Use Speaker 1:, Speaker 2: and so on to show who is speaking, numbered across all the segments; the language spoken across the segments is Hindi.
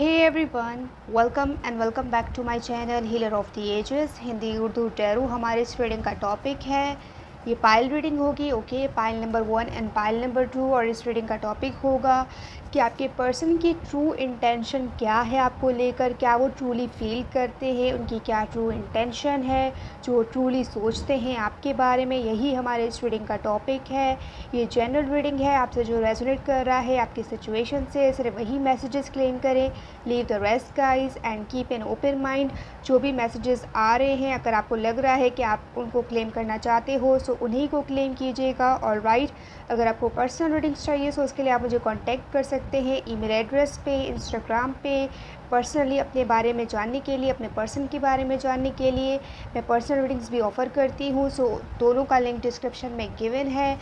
Speaker 1: Hey everyone, welcome and welcome back to my channel Healer of the Ages। Hindi Urdu tarot हमारे इस रीडिंग का टॉपिक है। ये पाइल रीडिंग होगी। Okay, pile number 1 and pile number 2। और इस रीडिंग का टॉपिक होगा कि आपके पर्सन की ट्रू इंटेंशन क्या है आपको लेकर, क्या वो ट्रूली फील करते हैं, उनकी क्या ट्रू इंटेंशन है, जो वो ट्रूली सोचते हैं आपके बारे में। यही हमारे इस रीडिंग का टॉपिक है। ये जनरल रीडिंग है, आपसे जो रेजोनेट कर रहा है आपकी सिचुएशन से सिर्फ वही मैसेजेस क्लेम करें। Leave the rest guys and keep an open mind. जो भी मैसेजेस आ रहे हैं, अगर आपको लग रहा है कि आप उनको क्लेम करना चाहते हो सो उन्हीं को क्लेम कीजिएगा। और राइट, अगर आपको पर्सनल रीडिंग्स चाहिए सो उसके लिए आप मुझे कांटेक्ट कर सकते हैं ईमेल एड्रेस पे, इंस्टाग्राम पे। पर्सनली अपने बारे में जानने के लिए, अपने पर्सन के बारे में जानने के लिए मैं पर्सनल रीडिंग्स भी ऑफ़र करती हूँ। सो दोनों का लिंक डिस्क्रिप्शन में गिवन है।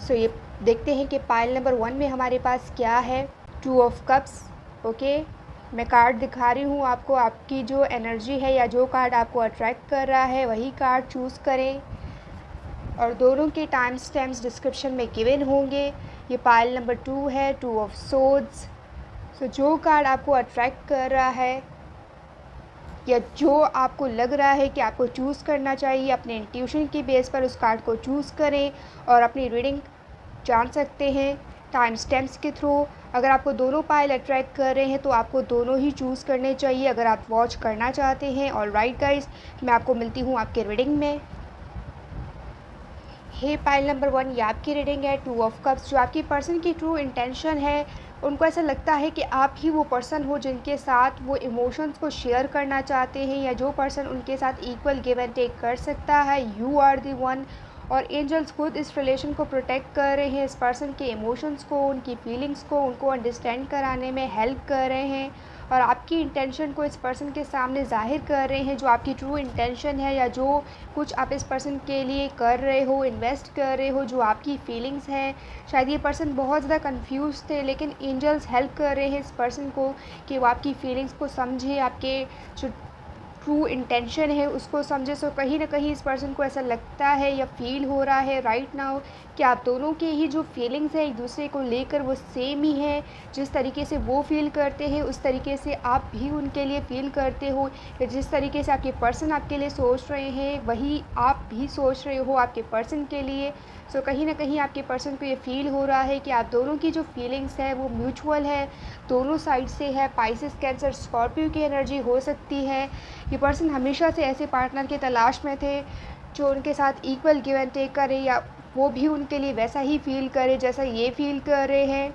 Speaker 1: सो ये देखते हैं कि पाइल नंबर 1 में हमारे पास क्या है। 2 ऑफ कप्स। ओके, मैं कार्ड दिखा रही हूँ आपको। आपकी जो एनर्जी है या जो कार्ड आपको अट्रैक्ट कर रहा है वही कार्ड चूज़ करें। और दोनों के टाइम स्टैम्प्स डिस्क्रिप्शन में गिवन होंगे। ये पाइल नंबर 2 है, 2 ऑफ सोर्ड्स। सो जो कार्ड आपको अट्रैक्ट कर रहा है या जो आपको लग रहा है कि आपको चूज़ करना चाहिए, अपने इंट्यूशन की बेस पर उस कार्ड को चूज़ करें और अपनी रीडिंग जान सकते हैं टाइम स्टैम्प्स के थ्रू। अगर आपको दोनों पाइल अट्रैक्ट कर रहे हैं तो आपको दोनों ही चूज़ करने चाहिए अगर आप वॉच करना चाहते हैं। और राइट गाइस, मैं आपको मिलती हूँ आपके रीडिंग में। हे पाइल नंबर 1, ये आपकी रीडिंग है। 2 ऑफ कप्स। जो आपकी पर्सन की ट्रू इंटेंशन है, उनको ऐसा लगता है कि आप ही वो पर्सन हो जिनके साथ वो इमोशंस को शेयर करना चाहते हैं या जो पर्सन उनके साथ इक्वल गिव एंड टेक कर सकता है। You are the one. और एंजल्स खुद इस रिलेशन को प्रोटेक्ट कर रहे हैं, इस पर्सन के इमोशंस को, उनकी फीलिंग्स को, उनको अंडरस्टैंड कराने में हेल्प कर रहे हैं और आपकी इंटेंशन को इस पर्सन के सामने ज़ाहिर कर रहे हैं। जो आपकी ट्रू इंटेंशन है या जो कुछ आप इस पर्सन के लिए कर रहे हो, इन्वेस्ट कर रहे हो, जो आपकी फीलिंग्स हैं। शायद ये पर्सन बहुत ज़्यादा कंफ्यूज थे, लेकिन एंजल्स हेल्प कर रहे हैं इस पर्सन को कि वो आपकी फीलिंग्स को समझे, आपके जो ट्रू इंटेंशन है उसको समझे। सो कहीं ना कहीं इस पर्सन को ऐसा लगता है या फील हो रहा है राइट नाउ कि आप दोनों के ही जो फीलिंग्स है एक दूसरे को लेकर वो सेम ही है। जिस तरीके से वो फील करते हैं उस तरीके से आप भी उनके लिए फील करते हो, या जिस तरीके से आपके पर्सन आपके लिए सोच रहे हैं वही आप भी सोच रहे हो आपके पर्सन के लिए। सो कहीं ना कहीं आपके पर्सन को ये फील हो रहा है कि आप दोनों की जो फीलिंग्स है वो म्यूचुअल है, दोनों साइड से है। पाइसेस, कैंसर, स्कॉर्पियो की एनर्जी हो सकती है। ये पर्सन हमेशा से ऐसे पार्टनर की तलाश में थे जो उनके साथ इक्वल गिव एंड टेक करे या वो भी उनके लिए वैसा ही फील करे जैसा ये फील कर रहे हैं।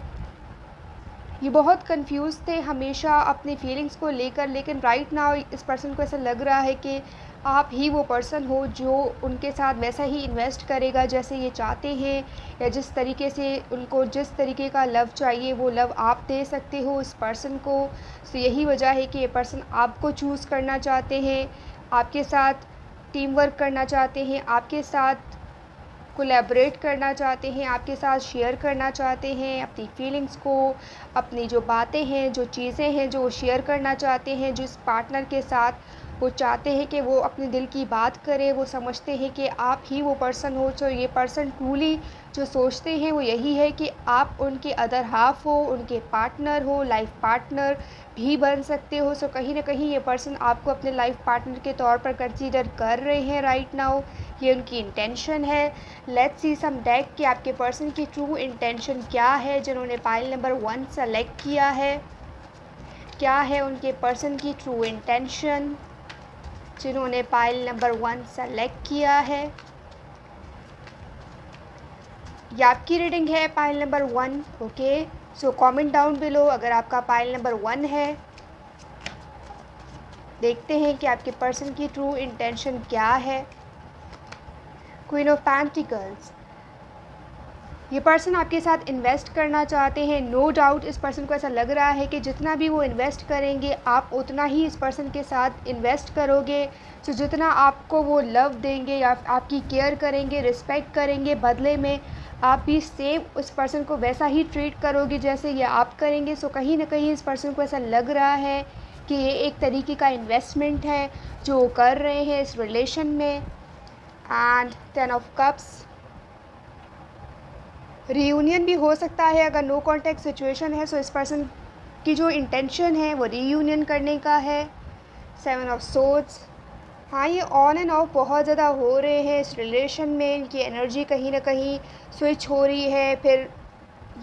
Speaker 1: ये बहुत कंफ्यूज थे हमेशा अपनी फीलिंग्स को लेकर, लेकिन राइट नाउ इस पर्सन को ऐसा लग रहा है कि आप ही वो पर्सन हो जो उनके साथ वैसा ही इन्वेस्ट करेगा जैसे ये चाहते हैं, या जिस तरीके से उनको जिस तरीके का लव चाहिए वो लव आप दे सकते हो उस पर्सन को। तो यही वजह है कि ये पर्सन आपको चूज़ करना चाहते हैं, आपके साथ टीम वर्क करना चाहते हैं, आपके साथ कोलैबोरेट करना चाहते हैं, आपके साथ शेयर करना चाहते हैं अपनी फीलिंग्स को, अपनी जो बातें हैं, जो चीज़ें हैं जो वो शेयर करना चाहते हैं। जिस पार्टनर के साथ वो चाहते हैं कि वो अपने दिल की बात करे, वो समझते हैं कि आप ही वो पर्सन हो। तो ये पर्सन ट्रूली जो सोचते हैं वो यही है कि आप उनके अदर हाफ हो, उनके पार्टनर हो, लाइफ पार्टनर भी बन सकते हो। सो कहीं ना कहीं ये पर्सन आपको अपने लाइफ पार्टनर के तौर पर कंसीडर कर रहे हैं राइट नाउ। ये उनकी इंटेंशन है। लेट्स सी सम डेक कि आपके पर्सन की ट्रू इंटेंशन क्या है जिन्होंने पाइल नंबर 1 सेलेक्ट किया है। क्या है उनके पर्सन की ट्रू इंटेंशन जिन्होंने पाइल नंबर 1 सेलेक्ट किया है। ये आपकी रीडिंग है pile number 1। Okay, so comment down below अगर आपका पाइल नंबर 1 है। देखते हैं कि आपके पर्सन की ट्रू इंटेंशन क्या है। Queen of pentacles. ये पर्सन आपके साथ इन्वेस्ट करना चाहते हैं। नो डाउट इस पर्सन को ऐसा लग रहा है कि जितना भी वो इन्वेस्ट करेंगे आप उतना ही इस पर्सन के साथ इन्वेस्ट करोगे। तो जितना आपको वो लव देंगे या आपकी केयर करेंगे, रिस्पेक्ट करेंगे, बदले में आप भी सेम उस पर्सन को वैसा ही ट्रीट करोगे जैसे ये आप करेंगे। सो कहीं ना कहीं इस पर्सन को ऐसा लग रहा है कि ये एक तरीके का इन्वेस्टमेंट है जो वो कर रहे हैं इस रिलेशन में। And 10 of cups. रियूनियन भी हो सकता है अगर नो कॉन्टैक्ट सिचुएशन है। सो इस पर्सन आपकी जो इंटेंशन है वो रीयूनियन करने का है। 7 ऑफ सोर्ड्स। हाँ, ये ऑन एंड ऑफ बहुत ज़्यादा हो रहे हैं इस रिलेशन में, इनकी एनर्जी कहीं न कहीं स्विच हो रही है, फिर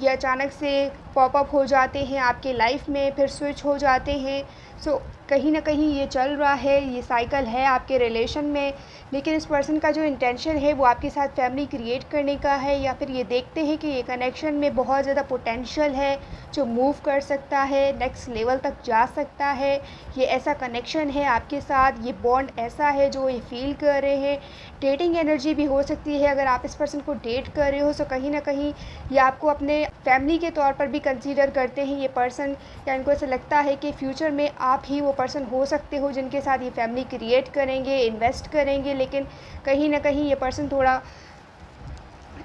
Speaker 1: ये अचानक से पॉप अप हो जाते हैं आपके लाइफ में, फिर स्विच हो जाते हैं। सो कहीं न कहीं ये चल रहा है, ये साइकिल है आपके रिलेशन में। लेकिन इस पर्सन का जो इंटेंशन है वो आपके साथ फैमिली क्रिएट करने का है, या फिर ये देखते हैं कि ये कनेक्शन में बहुत ज़्यादा पोटेंशियल है जो मूव कर सकता है, नेक्स्ट लेवल तक जा सकता है। ये ऐसा कनेक्शन है आपके साथ, ये बॉन्ड ऐसा है जो ये फ़ील कर रहे हैं। डेटिंग एनर्जी भी हो सकती है, अगर आप इस पर्सन को डेट कर रहे हो तो कहीं न कहीं ये आपको अपने फैमिली के तौर पर भी कंसीडर करते हैं ये पर्सन, या इनको ऐसा लगता है कि फ्यूचर में आप ही वो पर्सन हो सकते हो जिनके साथ ये फैमिली क्रिएट करेंगे, इन्वेस्ट करेंगे। लेकिन कहीं न कहीं ये पर्सन थोड़ा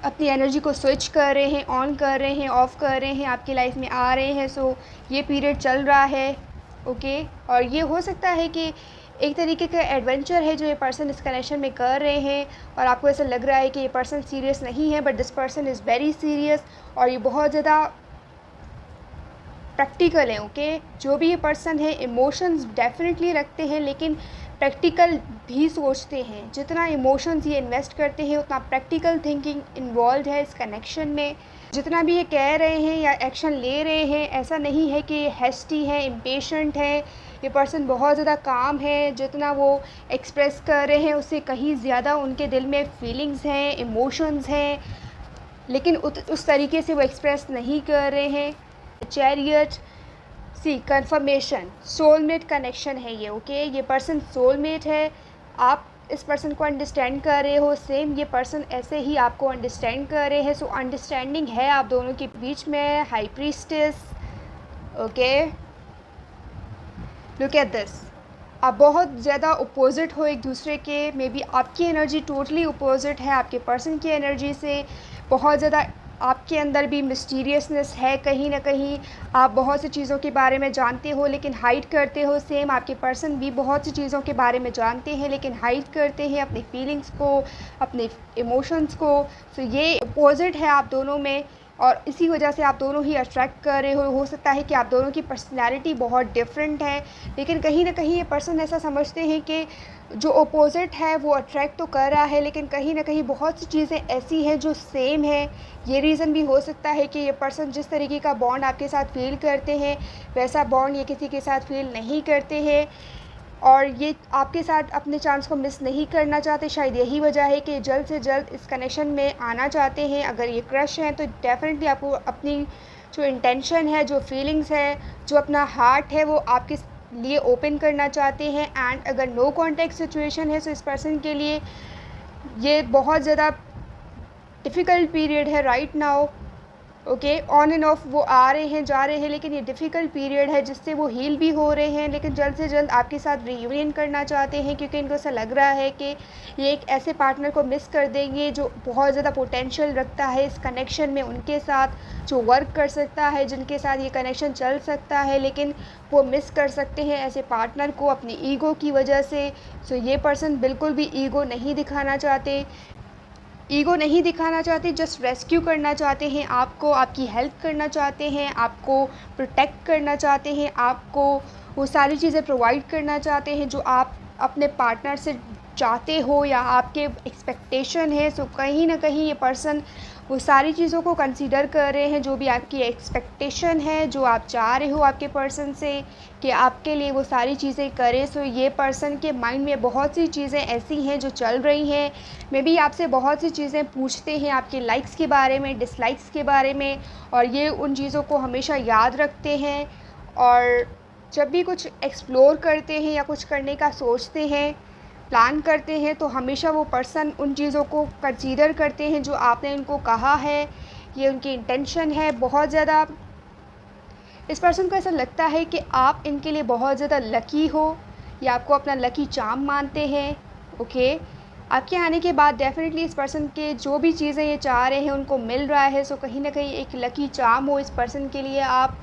Speaker 1: अपनी एनर्जी को स्विच कर रहे हैं, ऑन कर रहे हैं, ऑफ़ कर रहे हैं, आपकी लाइफ में आ रहे हैं। सो ये पीरियड चल रहा है, ओके। और ये हो सकता है कि एक तरीके का एडवेंचर है जो ये पर्सन इस कनेक्शन में कर रहे हैं, और आपको ऐसा लग रहा है कि ये पर्सन सीरियस नहीं है, but this person is very serious, और ये बहुत ज़्यादा प्रैक्टिकल है, ओके। जो भी ये पर्सन है इमोशंस डेफिनेटली रखते हैं, लेकिन प्रैक्टिकल भी सोचते हैं। जितना इमोशंस ये इन्वेस्ट करते हैं उतना प्रैक्टिकल थिंकिंग इन्वॉल्व है इस कनेक्शन में। जितना भी ये कह रहे हैं या एक्शन ले रहे हैं, ऐसा नहीं है कि ये हैस्टी है, इम्पेशेंट है। ये पर्सन बहुत ज़्यादा काम है, जितना वो एक्सप्रेस कर रहे हैं उससे कहीं ज़्यादा उनके दिल में फीलिंग्स हैं, इमोशंस हैं, लेकिन उस तरीके से वो एक्सप्रेस नहीं कर रहे हैं। चैरियट, सी कंफर्मेशन, सोलमेट कनेक्शन है ये, ओके। ये पर्सन सोलमेट है, आप इस पर्सन को अंडरस्टैंड कर रहे हो, सेम ये पर्सन ऐसे ही आपको अंडरस्टैंड कर रहे हैं। सो अंडरस्टैंडिंग है आप दोनों के बीच में। High priestess, okay. Look at this, आप बहुत ज़्यादा अपोजिट हो एक दूसरे के। मे बी आपकी एनर्जी टोटली अपोजिट है आपके पर्सन की एनर्जी से। बहुत ज़्यादा आपके अंदर भी मिस्टीरियसनेस है, कहीं ना कहीं आप बहुत सी चीज़ों के बारे में जानते हो लेकिन हाइड करते हो। सेम आपके पर्सन भी बहुत सी चीज़ों के बारे में जानते हैं लेकिन हाइड करते हैं अपनी फीलिंग्स को, अपने इमोशंस को। सो ये अपोजिट है आप दोनों में, और इसी वजह से आप दोनों ही अट्रैक्ट कर रहे हो सकता है कि आप दोनों की पर्सनैलिटी बहुत डिफरेंट है, लेकिन कहीं ना कहीं ये पर्सन ऐसा समझते हैं कि जो अपोजिट है वो अट्रैक्ट तो कर रहा है, लेकिन कहीं ना कहीं बहुत सी चीज़ें ऐसी हैं जो सेम है। ये रीज़न भी हो सकता है कि ये पर्सन जिस तरीके का बॉन्ड आपके साथ फील करते हैं वैसा बॉन्ड ये किसी के साथ फील नहीं करते हैं, और ये आपके साथ अपने चांस को मिस नहीं करना चाहते। शायद यही वजह है कि जल्द से जल्द इस कनेक्शन में आना चाहते हैं। अगर ये क्रश हैं तो डेफिनेटली आपको अपनी जो इंटेंशन है, जो फीलिंग्स है, जो अपना हार्ट है वो आपके लिए ओपन करना चाहते हैं। एंड अगर नो कॉन्टैक्ट सिचुएशन है तो इस पर्सन के लिए ये बहुत ज़्यादा डिफ़िकल्ट पीरियड है right now, okay. On end of वो आ रहे हैं, जा रहे हैं, लेकिन ये डिफ़िकल्ट पीरियड है जिससे वो हील भी हो रहे हैं, लेकिन जल्द से जल्द आपके साथ रीयूनियन करना चाहते हैं, क्योंकि इनको ऐसा लग रहा है कि ये एक ऐसे पार्टनर को मिस कर देंगे जो बहुत ज़्यादा पोटेंशियल रखता है इस कनेक्शन में उनके साथ, जो वर्क कर सकता है, जिनके साथ ये कनेक्शन चल सकता है, लेकिन वो मिस कर सकते हैं ऐसे पार्टनर को अपनी ईगो की वजह से। सो ये पर्सन बिल्कुल भी ईगो नहीं दिखाना चाहते, जस्ट रेस्क्यू करना चाहते हैं आपको, आपकी हेल्प करना चाहते हैं, आपको प्रोटेक्ट करना चाहते हैं, आपको वो सारी चीज़ें प्रोवाइड करना चाहते हैं जो आप अपने पार्टनर से चाहते हो या आपके एक्सपेक्टेशन है। सो कहीं ना कहीं ये पर्सन वो सारी चीज़ों को कंसीडर कर रहे हैं, जो भी आपकी एक्सपेक्टेशन है, जो आप चाह रहे हो आपके पर्सन से कि आपके लिए वो सारी चीज़ें करे। सो ये पर्सन के माइंड में बहुत सी चीज़ें ऐसी हैं जो चल रही हैं। मे बी आपसे बहुत सी चीज़ें पूछते हैं, आपके लाइक्स के बारे में, डिसलाइक्स के बारे में, और ये उन चीज़ों को हमेशा याद रखते हैं। और जब भी कुछ एक्सप्लोर करते हैं या कुछ करने का सोचते हैं, प्लान करते हैं, तो हमेशा वो पर्सन उन चीज़ों को कंसीडर करते हैं जो आपने उनको कहा है। ये उनकी इंटेंशन है बहुत ज़्यादा। इस पर्सन को ऐसा लगता है कि आप इनके लिए बहुत ज़्यादा लकी हो, या आपको अपना लकी चार्म मानते हैं, ओके। आपके आने के बाद डेफिनेटली इस पर्सन के जो भी चीज़ें ये चाह रहे हैं उनको मिल रहा है। सो कहीं ना कहीं एक लकी चार्म हो इस पर्सन के लिए आप।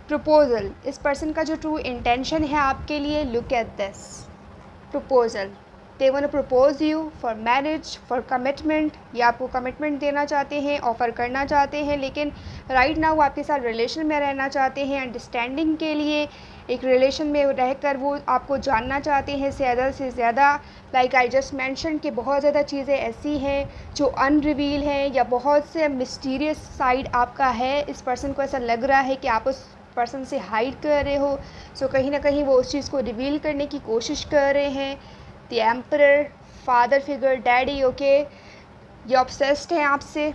Speaker 1: प्रपोज़ल, इस पर्सन का जो ट्रू इंटेंशन है आपके लिए, look at this proposal, they want to propose you for marriage, for commitment, या आपको कमिटमेंट देना चाहते हैं, ऑफ़र करना चाहते हैं, लेकिन राइट नाउ वो आपके साथ रिलेशन में रहना चाहते हैं, अंडरस्टैंडिंग के लिए एक रिलेशन में रहकर वो आपको जानना चाहते हैं ज़्यादा से ज़्यादा। लाइक आई जस्ट मेंशन कि बहुत ज़्यादा चीज़ें ऐसी हैं जो अनरिवील हैं, या बहुत से मिस्टीरियस साइड आपका है। इस पर्सन को ऐसा लग रहा है कि आप उस पर्सन से हाइड कर रहे हो, सो कहीं ना कहीं वो उस चीज़ को रिवील करने की कोशिश कर रहे हैं। The emperor, father figure, daddy, okay, ये ऑब्सेस्ड हैं आपसे,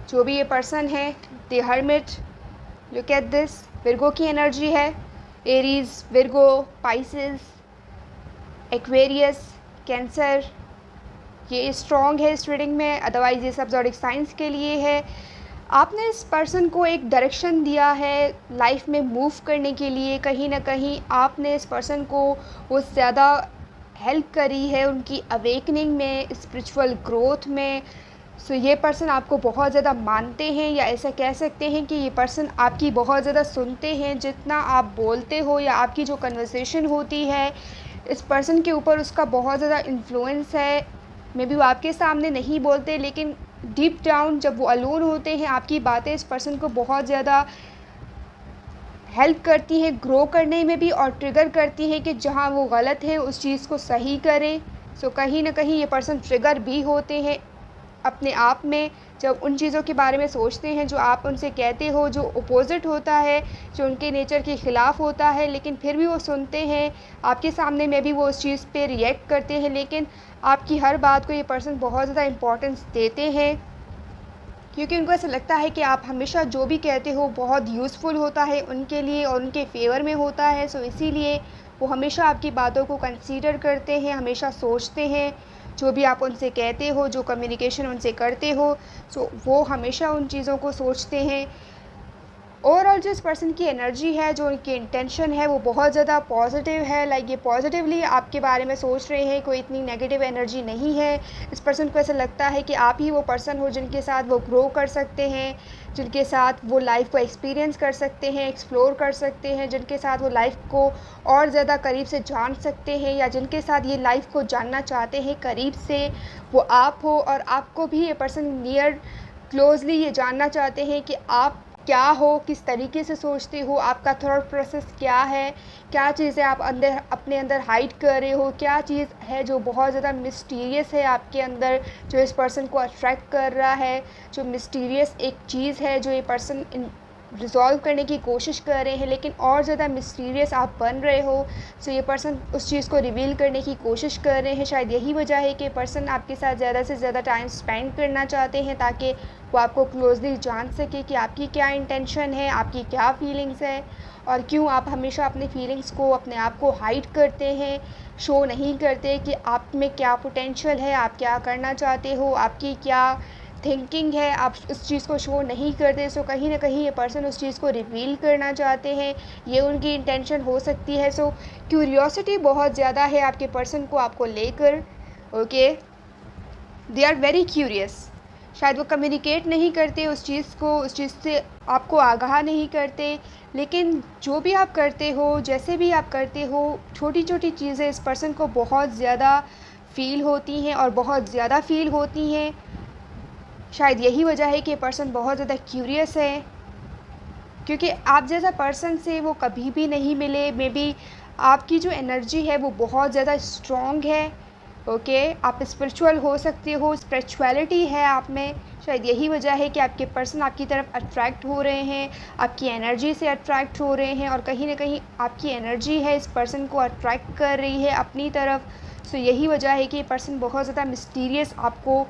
Speaker 1: जो भी ये पर्सन है। The hermit, look at this, Virgo की एनर्जी है, Aries, Virgo, Pisces, Aquarius, cancer, ये स्ट्रॉन्ग है इस रीडिंग में। अदरवाइज़ ये सब ज़ोडिक साइंस के लिए है। आपने इस पर्सन को एक डायरेक्शन दिया है लाइफ में मूव करने के लिए, कहीं ना कहीं आपने इस पर्सन को वो ज़्यादा हेल्प करी है उनकी अवेकनिंग में, स्पिरिचुअल ग्रोथ में। सो ये पर्सन आपको बहुत ज़्यादा मानते हैं, या ऐसा कह सकते हैं कि ये पर्सन आपकी बहुत ज़्यादा सुनते हैं। जितना आप बोलते हो या आपकी जो कन्वर्सेशन होती है, इस पर्सन के ऊपर उसका बहुत ज़्यादा इन्फ्लुएंस है। मे बी वो आपके सामने नहीं बोलते, लेकिन डीप डाउन जब वो अलोन होते हैं, आपकी बातें इस पर्सन को बहुत ज़्यादा हेल्प करती हैं ग्रो करने में भी, और ट्रिगर करती हैं कि जहाँ वो गलत है उस चीज़ को सही करें। सो कहीं ना कहीं ये पर्सन ट्रिगर भी होते हैं अपने आप में, जब उन चीज़ों के बारे में सोचते हैं जो आप उनसे कहते हो, जो अपोज़िट होता है, जो उनके नेचर के ख़िलाफ़ होता है, लेकिन फिर भी वो सुनते हैं आपके सामने में भी वो उस चीज़ पे रिएक्ट करते हैं, लेकिन आपकी हर बात को ये पर्सन बहुत ज़्यादा इम्पोर्टेंस देते हैं, क्योंकि उनको ऐसा लगता है कि आप हमेशा जो भी कहते हो बहुत यूज़फुल होता है उनके लिए और उनके फेवर में होता है। सो इसीलिए वो हमेशा आपकी बातों को कंसीडर करते हैं, हमेशा सोचते हैं जो भी आप उनसे कहते हो, जो कम्युनिकेशन उनसे करते हो, सो वो हमेशा उन चीज़ों को सोचते हैं। ओवरऑल जो इस पर्सन की एनर्जी है, जो उनकी इंटेंशन है, वो बहुत ज़्यादा पॉजिटिव है। लाइक ये पॉजिटिवली आपके बारे में सोच रहे हैं, कोई इतनी नेगेटिव एनर्जी नहीं है। इस पर्सन को ऐसा लगता है कि आप ही वो पर्सन हो जिनके साथ वो ग्रो कर सकते हैं, जिनके साथ वो लाइफ को एक्सपीरियंस कर सकते हैं, एक्सप्लोर कर सकते हैं, जिनके साथ वो लाइफ को और ज़्यादा करीब से जान सकते हैं, या जिनके साथ ये लाइफ को जानना चाहते हैं करीब से, वो आप हो। और आपको भी ये पर्सन नियर क्लोजली ये जानना चाहते हैं कि आप क्या हो, किस तरीके से सोचते हो, आपका थॉट प्रोसेस क्या है, क्या चीज़ें आप अंदर अपने अंदर हाइड कर रहे हो, क्या चीज़ है जो बहुत ज़्यादा मिस्टीरियस है आपके अंदर, जो इस पर्सन को अट्रैक्ट कर रहा है, जो मिस्टीरियस एक चीज़ है जो ये पर्सन रिज़ॉल्व करने की कोशिश कर रहे हैं, लेकिन और ज़्यादा मिस्टीरियस आप बन रहे हो। सो ये पर्सन उस चीज़ को रिवील करने की कोशिश कर रहे हैं। शायद यही वजह है कि पर्सन आपके साथ ज़्यादा से ज़्यादा टाइम स्पेंड करना चाहते हैं, ताकि वो आपको क्लोजली जान सके कि आपकी क्या इंटेंशन है, आपकी क्या फीलिंग्स है, और क्यों आप हमेशा अपने फीलिंग्स को, अपने आप को हाइड करते हैं, शो नहीं करते कि आप में क्या पोटेंशियल है, आप क्या करना चाहते हो, आपकी क्या थिंकिंग है, आप उस चीज़ को शो नहीं करते। सो कहीं ना कहीं ये पर्सन उस चीज़ को रिवील करना चाहते हैं, ये उनकी इंटेंशन हो सकती है। सो क्यूरियोसिटी बहुत ज़्यादा है आपके पर्सन को आपको लेकर, okay, they are very curious. शायद वो कम्युनिकेट नहीं करते उस चीज़ को, उस चीज़ से आपको आगाह नहीं करते, लेकिन जो भी आप करते हो, जैसे भी आप करते हो, छोटी छोटी चीज़ें इस पर्सन को बहुत ज़्यादा फ़ील होती हैं, और बहुत ज़्यादा फ़ील होती हैं। शायद यही वजह है कि पर्सन बहुत ज़्यादा क्यूरियस है, क्योंकि आप जैसा पर्सन से वो कभी भी नहीं मिले। मे बी आपकी जो एनर्जी है वो बहुत ज़्यादा स्ट्रॉन्ग है, ओके, आप स्पिरिचुअल हो सकते हो, स्पिरिचुअलिटी है आप में। शायद यही वजह है कि आपके पर्सन आपकी तरफ अट्रैक्ट हो रहे हैं, आपकी एनर्जी से अट्रैक्ट हो रहे हैं, और कहीं ना कहीं आपकी एनर्जी है इस पर्सन को अट्रैक्ट कर रही है अपनी तरफ। सो यही वजह है कि ये पर्सन बहुत ज़्यादा मिस्टीरियस आपको,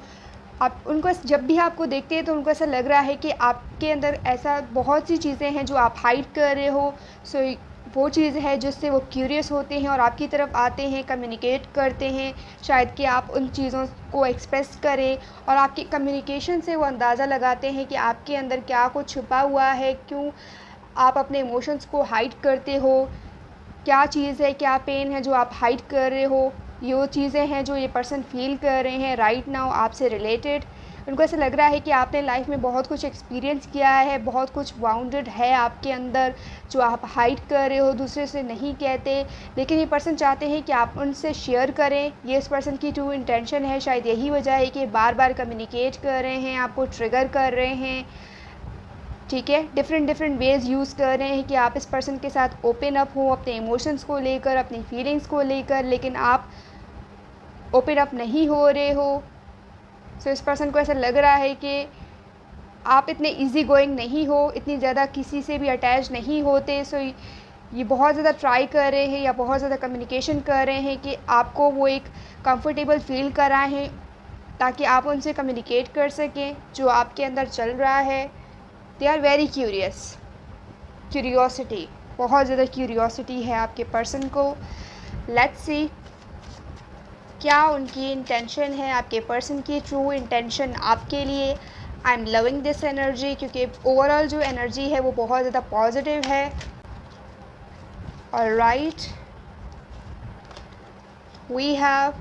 Speaker 1: आप उनको जब भी आपको देखते हैं तो उनको ऐसा लग रहा है कि आपके अंदर ऐसा बहुत सी चीज़ें हैं जो आप हाइड कर रहे हो। सो वो चीज़ है जिससे वो क्यूरियस होते हैं और आपकी तरफ आते हैं, कम्युनिकेट करते हैं, शायद कि आप उन चीज़ों को एक्सप्रेस करें, और आपकी कम्युनिकेशन से वो अंदाज़ा लगाते हैं कि आपके अंदर क्या कुछ छुपा हुआ है, क्यों आप अपने इमोशंस को हाइड करते हो, क्या चीज़ है, क्या पेन है जो आप हाइड कर रहे हो। ये वो चीज़ें हैं जो ये पर्सन फील कर रहे हैं राइट नाउ आपसे रिलेटेड। उनको ऐसा लग रहा है कि आपने लाइफ में बहुत कुछ एक्सपीरियंस किया है, बहुत कुछ बाउंडेड है आपके अंदर जो आप हाइड कर रहे हो, दूसरे से नहीं कहते, लेकिन ये पर्सन चाहते हैं कि आप उनसे शेयर करें। ये इस पर्सन की ट्रू इंटेंशन है। शायद यही वजह है कि बार बार कम्युनिकेट कर रहे हैं, आपको ट्रिगर कर रहे हैं, ठीक है, डिफरेंट वेज़ यूज़ कर रहे हैं कि आप इस पर्सन के साथ ओपन अप हो अपने इमोशंस को लेकर, अपनी फीलिंग्स को लेकर, लेकिन आप ओपन अप नहीं हो रहे हो। सो इस पर्सन को ऐसा लग रहा है कि आप इतने इजी गोइंग नहीं हो, इतनी ज़्यादा किसी से भी अटैच नहीं होते। सो ये बहुत ज़्यादा ट्राई कर रहे हैं या बहुत ज़्यादा कम्युनिकेशन कर रहे हैं कि आपको वो एक कंफर्टेबल फ़ील कराएं ताकि आप उनसे कम्युनिकेट कर सकें जो आपके अंदर चल रहा है। दे आर वेरी क्यूरियोसिटी, बहुत ज़्यादा क्यूरियोसिटी है आपके पर्सन को। लेट्स सी क्या उनकी इंटेंशन है, आपके पर्सन की ट्रू इंटेंशन आपके लिए। I am loving this energy, क्योंकि ओवरऑल जो एनर्जी है वो बहुत ज़्यादा पॉजिटिव है। Alright, we have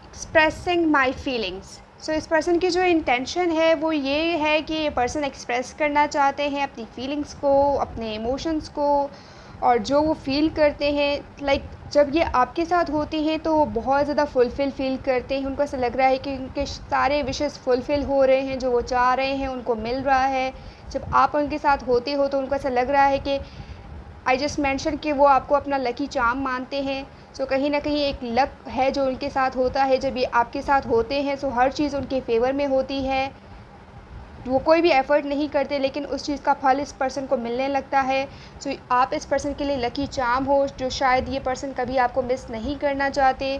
Speaker 1: expressing my feelings. So इस पर्सन की जो इंटेंशन है वो ये है कि ये पर्सन एक्सप्रेस करना चाहते हैं अपनी फीलिंग्स को, अपने इमोशंस को, और जो वो फील करते हैं लाइक जब ये आपके साथ होते हैं तो वो बहुत ज़्यादा फुलफ़िल फ़ील करते हैं। उनको ऐसा लग रहा है कि उनके सारे विशेस फुलफ़िल हो रहे हैं, जो वो चाह रहे हैं उनको मिल रहा है। जब आप उनके साथ होते हो तो उनको ऐसा लग रहा है कि आई जस्ट मेंशन कि वो आपको अपना लकी चार्म मानते हैं। सो कहीं ना कहीं एक लक है जो उनके साथ होता है जब ये आपके साथ होते हैं। सो हर चीज़ उनके फेवर में होती है, वो कोई भी एफ़र्ट नहीं करते लेकिन उस चीज़ का फल इस पर्सन को मिलने लगता है। सो आप इस पर्सन के लिए लकी चार्म हो, जो शायद ये पर्सन कभी आपको मिस नहीं करना चाहते।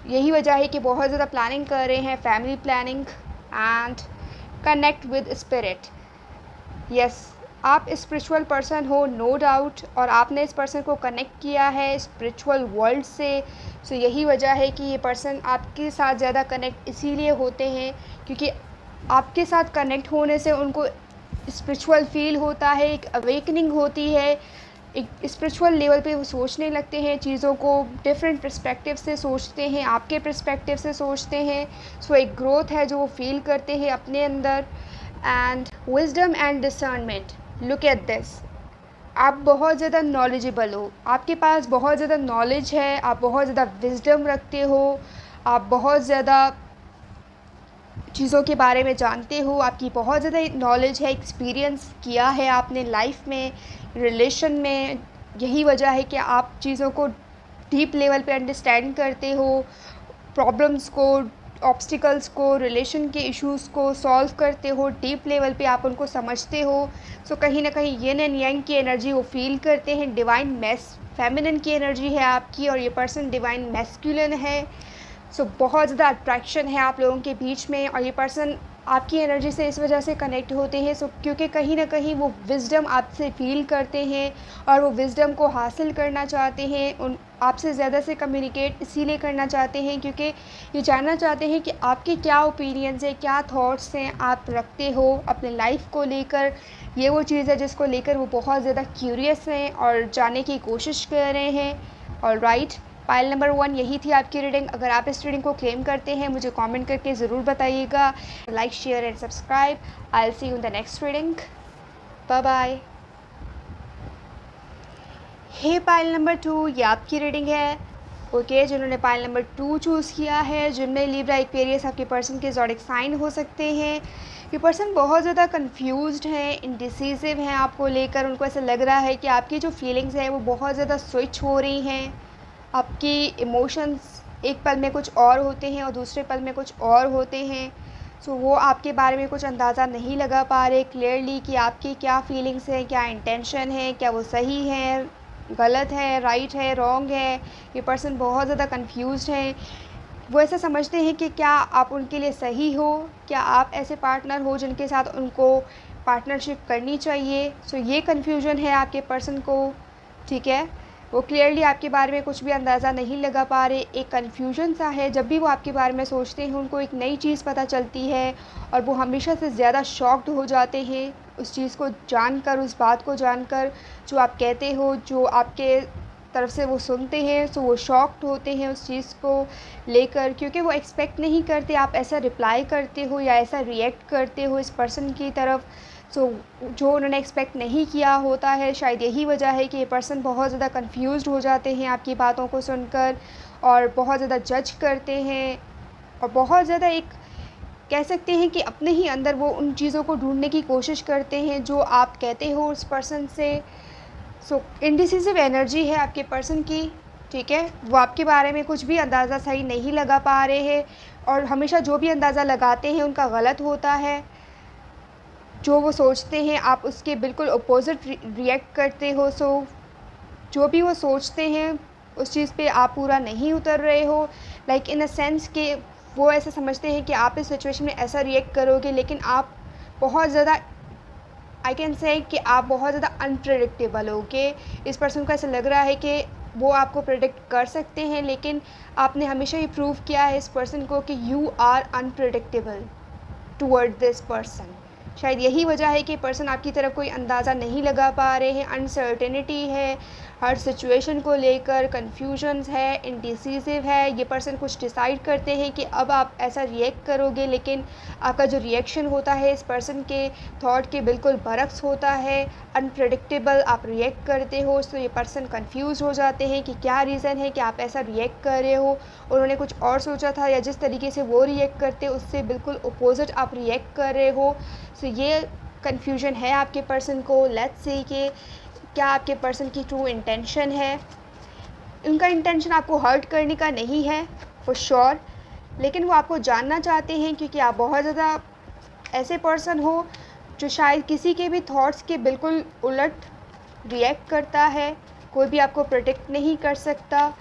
Speaker 1: यही वजह है कि बहुत ज़्यादा प्लानिंग कर रहे हैं, family planning and connect with spirit. Yes, आप स्पिरिचुअल पर्सन हो नो डाउट, और आपने इस पर्सन को कनेक्ट किया है स्पिरिचुअल वर्ल्ड से। सो यही वजह है कि ये पर्सन आपके साथ ज़्यादा कनेक्ट इसीलिए होते हैं क्योंकि आपके साथ कनेक्ट होने से उनको स्पिरिचुअल फील होता है, एक अवेकनिंग होती है, एक स्पिरिचुअल लेवल पे वो सोचने लगते हैं चीज़ों को, डिफरेंट पर्सपेक्टिव से सोचते हैं, आपके पर्सपेक्टिव से सोचते हैं। सो एक ग्रोथ है जो वो फील करते हैं अपने अंदर। And wisdom and discernment, look at this, आप बहुत ज़्यादा नॉलेजेबल हो, आपके पास बहुत ज़्यादा नॉलेज है, आप बहुत ज़्यादा विजडम रखते हो, आप बहुत ज़्यादा चीज़ों के बारे में जानते हो, आपकी बहुत ज़्यादा नॉलेज है, एक्सपीरियंस किया है आपने लाइफ में, रिलेशन में। यही वजह है कि आप चीज़ों को डीप लेवल पे अंडरस्टैंड करते हो, प्रॉब्लम्स को, ऑब्स्टिकल्स को, रिलेशन के इश्यूज़ को सॉल्व करते हो, डीप लेवल पे आप उनको समझते हो। सो कहीं ना कहीं यिन एंड यांग की एनर्जी वो फील करते हैं। डिवाइन फेमिनिन की एनर्जी है आपकी और ये पर्सन डिवाइन मैस्कुलिन है। सो बहुत ज़्यादा अट्रैक्शन है आप लोगों के बीच में, और ये पर्सन आपकी एनर्जी से इस वजह से कनेक्ट होते हैं क्योंकि कहीं ना कहीं वो विज़डम आपसे फील करते हैं और वो विज़डम को हासिल करना चाहते हैं। उन आपसे ज़्यादा से कम्युनिकेट इसीलिए करना चाहते हैं क्योंकि ये जानना चाहते हैं कि आपके क्या ओपिनियंस है, क्या थॉट्स हैं आप रखते हो अपने लाइफ को लेकर। ये वो चीज़ है जिसको लेकर वो बहुत ज़्यादा क्यूरियस हैं और जानने की कोशिश कर रहे हैं। ऑलराइट, पाइल नंबर 1 यही थी आपकी रीडिंग। अगर आप इस रीडिंग को क्लेम करते हैं मुझे कमेंट करके ज़रूर बताइएगा। Like, share and subscribe. I will see you in the next reading. Bye bye. Hey pile number 2, ये आपकी रीडिंग है। ओके, जिन्होंने पाइल नंबर 2 चूज़ किया है, जिनमें लिब्रा, एक्वेरियस आपके पर्सन के ज़ोडिक साइन हो सकते हैं। ये पर्सन बहुत ज़्यादा कंफ्यूज्ड हैं, इंडिसिसिव हैं आपको लेकर। उनको ऐसा लग रहा है कि आपकी जो फीलिंग्स हैं वो बहुत ज़्यादा स्विच हो रही हैं। आपकी इमोशंस एक पल में कुछ और होते हैं और दूसरे पल में कुछ और होते हैं। सो वो आपके बारे में कुछ अंदाज़ा नहीं लगा पा रहे क्लियरली कि आपकी क्या फीलिंग्स हैं, क्या इंटेंशन है, क्या वो सही है, गलत है, राइट है, रॉन्ग है। ये पर्सन बहुत ज़्यादा कंफ्यूज्ड है। वो ऐसा समझते हैं कि क्या आप उनके लिए सही हो, क्या आप ऐसे पार्टनर हो जिनके साथ उनको पार्टनरशिप करनी चाहिए। सो ये कन्फ्यूजन है आपके पर्सन को, ठीक है। वो क्लियरली आपके बारे में कुछ भी अंदाज़ा नहीं लगा पा रहे, एक कन्फ्यूजन सा है। जब भी वो आपके बारे में सोचते हैं उनको एक नई चीज़ पता चलती है और वो हमेशा से ज़्यादा शॉक्ड हो जाते हैं उस चीज़ को जानकर, उस बात को जानकर जो आप कहते हो, जो आपके तरफ से वो सुनते हैं, सो वो शॉक्ड होते हैं उस चीज़ को लेकर, क्योंकि वो एक्सपेक्ट नहीं करते आप ऐसा रिप्लाई करते हो या ऐसा रिएक्ट करते हो इस पर्सन की तरफ। सो जो उन्होंने एक्सपेक्ट नहीं किया होता है, शायद यही वजह है कि ये पर्सन बहुत ज़्यादा कन्फ्यूज़्ड हो जाते हैं आपकी बातों को सुनकर, और बहुत ज़्यादा जज करते हैं, और बहुत ज़्यादा एक कह सकते हैं कि अपने ही अंदर वो उन चीज़ों को ढूँढने की कोशिश करते हैं जो आप कहते हो उस पर्सन से। सो इंडिसिसिव एनर्जी है आपके पर्सन की, ठीक है? वो आपके बारे में कुछ भी अंदाज़ा सही नहीं लगा पा रहे हैं, और हमेशा जो भी अंदाज़ा लगाते हैं उनका गलत होता है। जो वो सोचते हैं आप उसके बिल्कुल अपोज़िट रिएक्ट करते हो। सो जो भी वो सोचते हैं उस चीज़ पे आप पूरा नहीं उतर रहे हो, लाइक इन अ सेंस कि वो ऐसा समझते हैं कि आप इस सिचुएशन में ऐसा रिएक्ट करोगे, लेकिन आप बहुत ज़्यादा आई कैन से कि आप बहुत ज़्यादा अनप्रेडिक्टेबल हो, कि इस पर्सन को ऐसा लग रहा है कि वो आपको प्रेडिक्ट कर सकते हैं, लेकिन आपने हमेशा ये प्रूव किया है इस पर्सन को कि you are unpredictable toward this person. शायद यही वजह है कि पर्सन आपकी तरफ कोई अंदाज़ा नहीं लगा पा रहे हैं। अनसर्टेनिटी है हर सिचुएशन को लेकर, कन्फ्यूजन्स है, इंडिसिसिव है। ये पर्सन कुछ डिसाइड करते हैं कि अब आप ऐसा रिएक्ट करोगे, लेकिन आपका जो रिएक्शन होता है इस पर्सन के थॉट के बिल्कुल बरक्स होता है। अनप्रेडिक्टेबल आप रिएक्ट करते हो, तो ये पर्सन कन्फ्यूज़ हो जाते हैं कि क्या रीज़न है कि आप ऐसा रिएक्ट कर रहे हो। उन्होंने कुछ और सोचा था, या जिस तरीके से वो रिएक्ट करते उससे बिल्कुल अपोज़िट आप रिएक्ट कर रहे हो। सो ये कन्फ्यूजन है आपके पर्सन को। लेट्स सी कि क्या आपके पर्सन की ट्रू इंटेंशन है। उनका इंटेंशन आपको हर्ट करने का नहीं है फॉर श्योर, लेकिन वो आपको जानना चाहते हैं, क्योंकि आप बहुत ज़्यादा ऐसे पर्सन हो जो शायद किसी के भी थॉट्स के बिल्कुल उलट रिएक्ट करता है। कोई भी आपको प्रोटेक्ट नहीं कर सकता,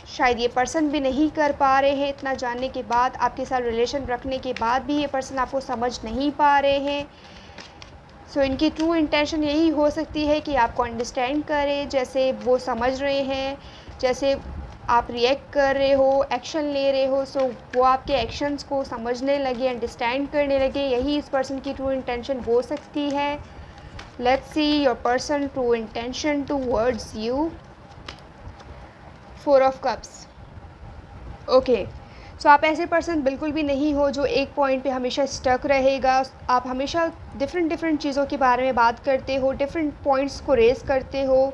Speaker 1: शायद ये पर्सन भी नहीं कर पा रहे हैं। इतना जानने के बाद, आपके साथ रिलेशन रखने के बाद भी ये पर्सन आपको समझ नहीं पा रहे हैं। सो इनकी ट्रू इंटेंशन यही हो सकती है कि आपको अंडरस्टैंड करें, जैसे वो समझ रहे हैं, जैसे आप रिएक्ट कर रहे हो, एक्शन ले रहे हो। सो वो आपके एक्शंस को समझने लगे, अंडरस्टैंड करने लगे। यही इस पर्सन की ट्रू इंटेंशन हो सकती है। Let's see your person true intention towards you. 4 of cups. Okay, so आप ऐसे पर्सन बिल्कुल भी नहीं हो जो एक पॉइंट पे हमेशा स्टक रहेगा। आप हमेशा डिफरेंट चीज़ों के बारे में बात करते हो, डिफरेंट पॉइंट्स को रेस करते हो।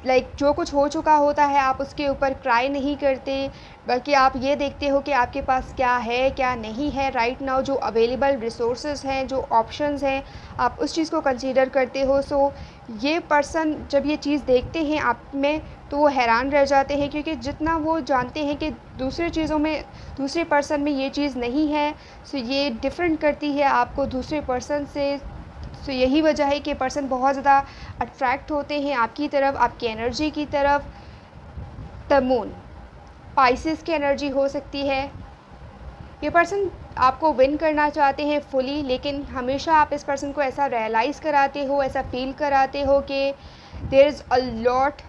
Speaker 1: लाइक जो कुछ हो चुका होता है आप उसके ऊपर क्राई नहीं करते, बल्कि आप ये देखते हो कि आपके पास क्या है क्या नहीं है राइट नाउ। जो अवेलेबल रिसोर्सेज हैं, जो ऑप्शंस हैं, आप उस चीज़ को कंसीडर करते हो। सो ये पर्सन जब ये चीज़ देखते हैं आप में, तो वो हैरान रह जाते हैं, क्योंकि जितना वो जानते हैं कि दूसरे चीज़ों में, दूसरे पर्सन में ये चीज़ नहीं है। सो ये डिफरेंट करती है आपको दूसरे पर्सन से। सो यही वजह है कि पर्सन बहुत ज़्यादा अट्रैक्ट होते हैं आपकी तरफ, आपकी एनर्जी की तरफ। द मून, पाइसेस की एनर्जी हो सकती है। ये पर्सन आपको विन करना चाहते हैं फुली, लेकिन हमेशा आप इस पर्सन को ऐसा रियलाइज़ कराते हो, ऐसा फील कराते हो कि देयर इज़ अ लॉट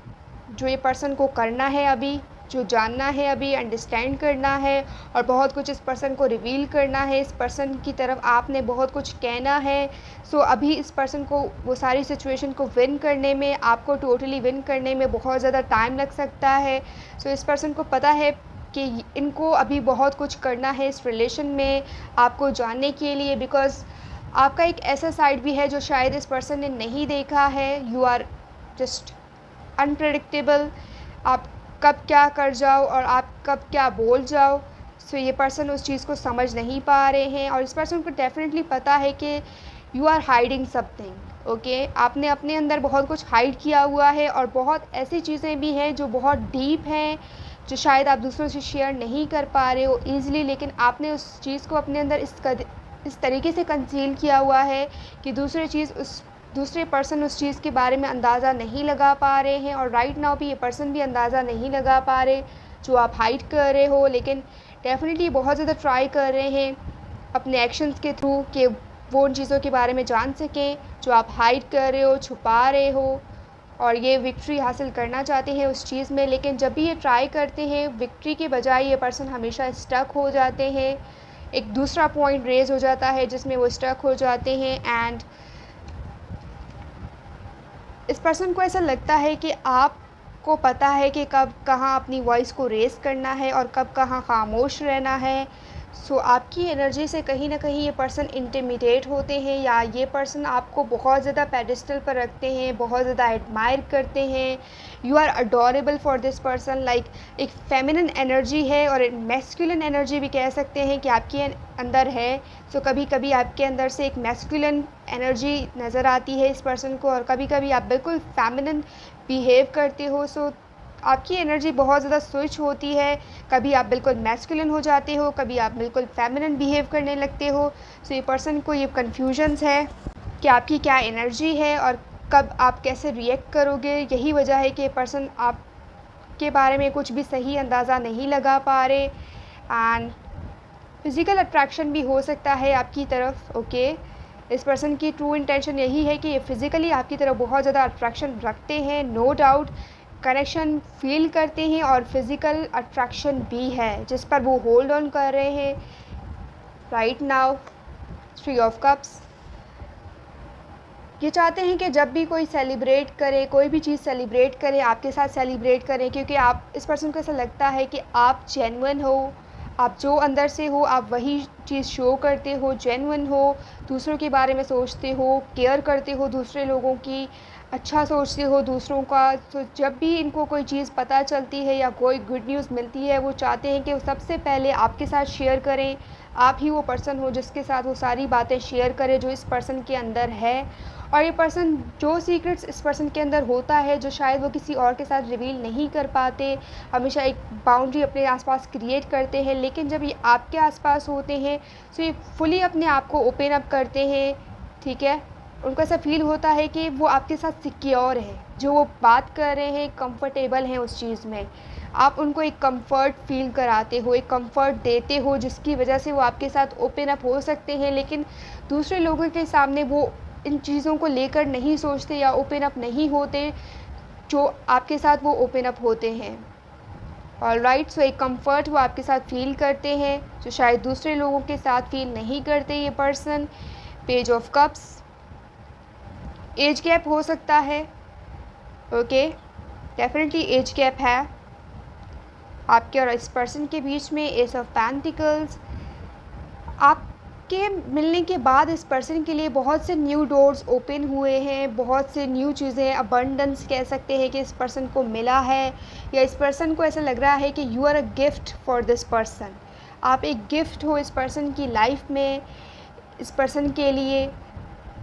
Speaker 1: जो ये पर्सन को करना है अभी, जो जानना है अभी, अंडरस्टैंड करना है, और बहुत कुछ इस पर्सन को रिवील करना है। इस पर्सन की तरफ आपने बहुत कुछ कहना है। सो अभी इस पर्सन को वो सारी सिचुएशन को विन करने में, आपको टोटली विन करने में बहुत ज़्यादा टाइम लग सकता है। सो इस पर्सन को पता है कि इनको अभी बहुत कुछ करना है इस रिलेशन में आपको जानने के लिए, बिकॉज़ आपका एक ऐसा साइड भी है जो शायद इस पर्सन ने नहीं देखा है। यू आर जस्ट अनप्रेडिक्टेबल, आप कब क्या कर जाओ और आप कब क्या बोल जाओ। सो ये पर्सन उस चीज़ को समझ नहीं पा रहे हैं, और इस पर्सन को डेफिनेटली पता है कि you are hiding something. Okay, आपने अपने अंदर बहुत कुछ हाइड किया हुआ है, और बहुत ऐसी चीज़ें भी हैं जो बहुत डीप हैं, जो शायद आप दूसरों से शेयर नहीं कर पा रहे हो ईज़िली, लेकिन आपने उस चीज़ को अपने अंदर इस तरीके से कंसील किया हुआ है कि दूसरे पर्सन उस चीज़ के बारे में अंदाज़ा नहीं लगा पा रहे हैं। और राइट नाउ भी ये पर्सन भी अंदाज़ा नहीं लगा पा रहे जो आप हाइड कर रहे हो, लेकिन डेफिनेटली बहुत ज़्यादा ट्राई कर रहे हैं अपने एक्शंस के थ्रू कि वो उन चीज़ों के बारे में जान सकें जो आप हाइड कर रहे हो, छुपा रहे हो, और ये विक्ट्री हासिल करना चाहते हैं उस चीज़ में। लेकिन जब भी ये ट्राई करते हैं, विक्ट्री के बजाय ये पर्सन हमेशा स्टक हो जाते हैं। एक दूसरा पॉइंट रेज़ हो जाता है जिसमें वो स्टक हो जाते हैं, एंड इस पर्सन को ऐसा लगता है कि आप को पता है कि कब कहाँ अपनी वॉइस को रेज़ करना है और कब कहाँ ख़ामोश रहना है। सो आपकी एनर्जी से कहीं न कहीं ये पर्सन इंटिमिडेट होते हैं या ये पर्सन आपको बहुत ज़्यादा पेडेस्टल पर रखते हैं, बहुत ज़्यादा एडमायर करते हैं। You are adorable for this person, like एक फेमिनिन एनर्जी है और एक मैस्कुलिन एनर्जी भी कह सकते हैं कि आपके अंदर है। सो कभी-कभी आपके अंदर से एक मैस्कुलिन एनर्जी नज़र आती है इस पर्सन को और कभी-कभी आप बिल्कुल फेमिनिन बिहेव करते हो। सो आपकी एनर्जी बहुत ज़्यादा स्विच होती है, कभी आप बिल्कुल मैस्कुलिन हो जाते हो, कभी आप बिल्कुल फेमिनिन बिहेव करने लगते हो। सो ये पर्सन को ये कन्फ्यूजन्स है कि आपकी क्या एनर्जी है और कब आप कैसे रिएक्ट करोगे। यही वजह है कि ये पर्सन आपके बारे में कुछ भी सही अंदाज़ा नहीं लगा पा रहे। एंड फिज़िकल अट्रैक्शन भी हो सकता है आपकी तरफ, ओके। इस पर्सन की ट्रू इंटेंशन यही है कि ये फिज़िकली आपकी तरफ बहुत ज़्यादा अट्रैक्शन रखते हैं, नो डाउट कनेक्शन फ़ील करते हैं और फिज़िकल अट्रैक्शन भी है जिस पर वो होल्ड ऑन कर रहे हैं राइट नाउ। 3 ऑफ कप्स, ये चाहते हैं कि जब भी कोई सेलिब्रेट करे, कोई भी चीज़ सेलिब्रेट करे, आपके साथ सेलिब्रेट करें, क्योंकि आप इस पर्सन को ऐसा लगता है कि आप जेन्युइन हो, आप जो अंदर से हो आप वही चीज़ शो करते हो, जेन्युइन हो, दूसरों के बारे में सोचते हो, केयर करते हो दूसरे लोगों की, अच्छा सोचते हो दूसरों का। तो जब भी इनको कोई चीज़ पता चलती है या कोई गुड न्यूज़ मिलती है, वो चाहते हैं कि वो सबसे पहले आपके साथ शेयर करें। आप ही वो पर्सन हो जिसके साथ वो सारी बातें शेयर करें जो इस पर्सन के अंदर है। और ये पर्सन जो सीक्रेट्स इस पर्सन के अंदर होता है जो शायद वो किसी और के साथ रिवील नहीं कर पाते, हमेशा एक बाउंड्री अपने आसपास क्रिएट करते हैं, लेकिन जब ये आपके आसपास होते हैं तो ये फुली अपने आप को ओपन अप करते हैं, ठीक है। उनको ऐसा फ़ील होता है कि वो आपके साथ सिक्योर है, जो वो बात कर रहे हैं कंफर्टेबल हैं उस चीज़ में। आप उनको एक कंफर्ट फ़ील कराते हो, एक कंफर्ट देते हो जिसकी वजह से वो आपके साथ ओपन अप हो सकते हैं, लेकिन दूसरे लोगों के सामने वो इन चीज़ों को लेकर नहीं सोचते या ओपन अप नहीं होते जो आपके साथ वो ओपन अप होते हैं। ऑलराइट, सो एक कंफर्ट वो आपके साथ फ़ील करते हैं जो शायद दूसरे लोगों के साथ फ़ील नहीं करते ये person. Page of cups, age gap हो सकता है, ओके, डेफिनेटली एज गैप है आपके और इस पर्सन के बीच में। एस ऑफ पेंटिकल्स, आपके मिलने के बाद इस पर्सन के लिए बहुत से न्यू डोर्स ओपन हुए हैं, बहुत से न्यू चीज़ें, अबंडेंस कह सकते हैं कि इस पर्सन को मिला है, या इस पर्सन को ऐसा लग रहा है कि you are a gift for this person. आप एक गिफ्ट हो इस पर्सन की लाइफ में, इस पर्सन के लिए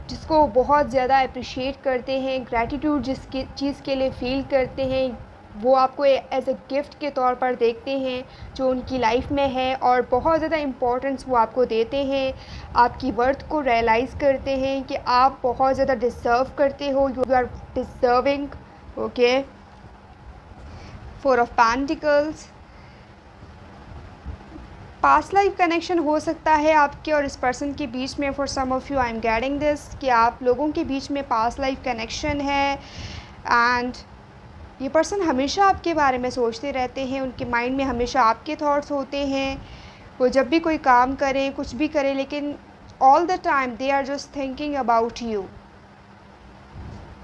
Speaker 1: जिसको वो बहुत ज़्यादा अप्रिशिएट करते हैं, ग्रैटिट्यूड जिसकी चीज़ के लिए फ़ील करते हैं, वो आपको एज अ गिफ्ट के तौर पर देखते हैं जो उनकी लाइफ में है, और बहुत ज़्यादा इम्पोर्टेंस वो आपको देते हैं, आपकी वर्थ को रियलाइज़ करते हैं कि आप बहुत ज़्यादा डिज़र्व करते हो, you are deserving, okay. 4 of pentacles, past life connection हो सकता है आपके और इस पर्सन के बीच में। For some of you I am getting this कि आप लोगों के बीच में पास्ट लाइफ कनेक्शन है, एंड ये पर्सन हमेशा आपके बारे में सोचते रहते हैं, उनके माइंड में हमेशा आपके थॉट्स होते हैं। वो जब भी कोई काम करें, कुछ भी करें, लेकिन all the time they are just thinking about you.